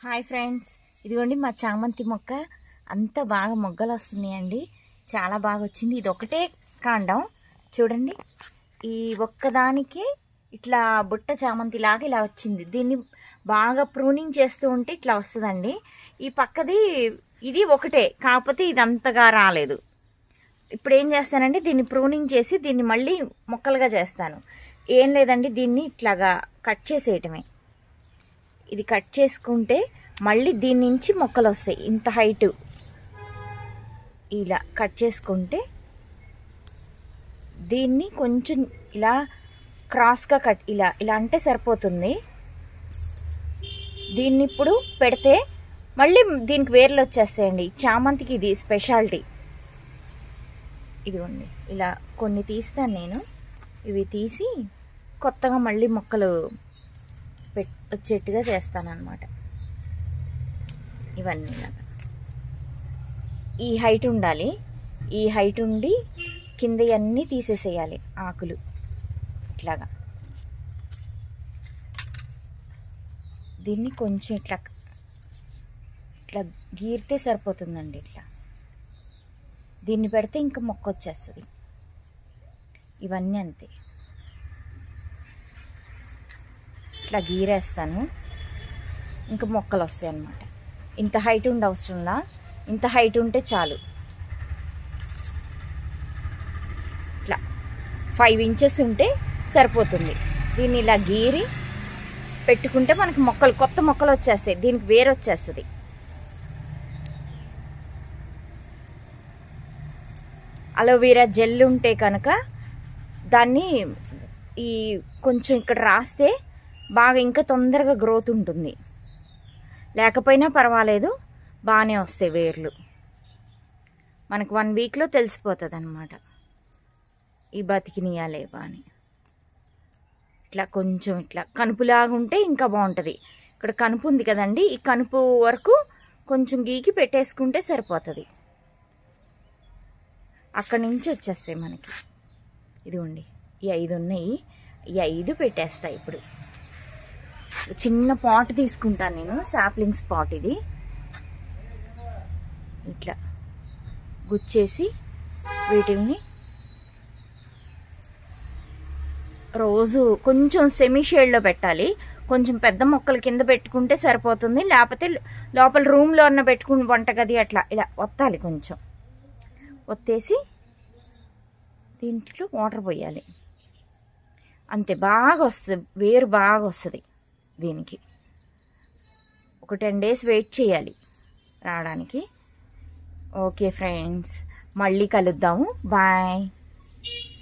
Hi friends, ఇదిగోండి మా చామంతి మొక్క అంత బాగా మొగ్గలు వస్తున్నాయండి. చాలా బాగా వచ్చింది. ఇది ఒకటే కాండం చూడండి. ఈ ఒక్కదానికి ఇట్లా బుట్ట చామంతి లాగా ఇలా వచ్చింది. దీన్ని బాగా ప్రూనింగ్ చేస్తూ ఉంటే ఇట్లా వస్తుందండి. ఈ పక్కది ఇది ఒకటే, కాకపోతే ఇది అంతగా రాలేదు. ఇప్పుడు ఏం చేస్తానంటే దీన్ని ప్రూనింగ్ చేసి దీన్ని మళ్ళీ మొక్కలుగా చేస్తాను. ఏం లేదండి, దీన్ని ఇట్లాగా కట్ చేసేయటమే. ఇది కట్ చేసుకుంటే మళ్ళీ దీని నుంచి మొక్కలు వస్తాయి. ఇంత హైటు ఇలా కట్ చేసుకుంటే దీన్ని కొంచెం ఇలా క్రాస్గా కట్ ఇలా అంటే సరిపోతుంది. దీన్ని ఇప్పుడు పెడితే మళ్ళీ దీనికి వేర్లు వచ్చేస్తాయండి. చామంతికి ఇది స్పెషాలిటీ. ఇదిగోండి ఇలా కొన్ని తీస్తాను నేను. ఇవి తీసి కొత్తగా మళ్ళీ మొక్కలు వచ్చేట్టుగా చేస్తానన్నమాట. ఇవన్నీ ఈ హైట్ ఉండాలి. ఈ హైట్ ఉండి కింద అన్నీ తీసేసేయాలి ఆకులు ఇట్లాగా. దీన్ని కొంచెం ఇట్లా గీరితే సరిపోతుందండి. ఇట్లా దీన్ని పెడితే ఇంకా మొక్క వచ్చేస్తుంది. ఇవన్నీ అంతే, ఇట్లా గీరేస్తాను, ఇంకా మొక్కలు వస్తాయి అన్నమాట. ఇంత హైట్ ఉండే అవసరంలా, ఇంత హైట్ ఉంటే చాలు. ఇట్లా 5 ఇంచెస్ ఉంటే సరిపోతుంది. దీన్ని ఇలా గీరి పెట్టుకుంటే మనకి మొక్కలు, కొత్త మొక్కలు వచ్చేస్తాయి. దీనికి వేరు వచ్చేస్తుంది. అలోవెరా జెల్ ఉంటే కనుక దాన్ని ఈ కొంచెం ఇక్కడ రాస్తే బాగా ఇంకా తొందరగా గ్రోత్ ఉంటుంది. లేకపోయినా పర్వాలేదు, బాగానే వస్తాయి వేర్లు. మనకు 1 వీక్లో తెలిసిపోతుంది అన్నమాట ఈ బతికినయా లేవా అని. ఇట్లా కొంచెం ఇట్లా కనుపులాగా ఉంటే ఇంకా బాగుంటుంది. ఇక్కడ కనుపు ఉంది కదండి, ఈ కనుపు వరకు కొంచెం గీకి పెట్టేసుకుంటే సరిపోతుంది. అక్కడి నుంచి వచ్చేస్తాయి మనకి. ఇదిగోండి ఈ 5 ఉన్నాయి. ఈ 5 పెట్టేస్తాయి. ఇప్పుడు చిన్న పాట్ తీసుకుంటాను నేను, సాప్లింగ్స్ పాట్. ఇది ఇట్లా గుచ్చేసి వీటిని రోజు కొంచెం సెమీ షేడ్లో పెట్టాలి. కొంచెం పెద్ద మొక్కల కింద పెట్టుకుంటే సరిపోతుంది. లేకపోతే లోపల రూమ్లో అన్న పెట్టుకుని వంటగది అట్లా ఇలా ఒత్తాలి. కొంచెం ఒత్తేసి దీంట్లో వాటర్ పోయాలి. అంతే, బాగా వస్తుంది వేరు, బాగా వస్తుంది. దీనికి ఒక 10 డేస్ వెయిట్ చేయాలి రావడానికి. ఓకే ఫ్రెండ్స్, మళ్ళీ కలుద్దాము. బాయ్.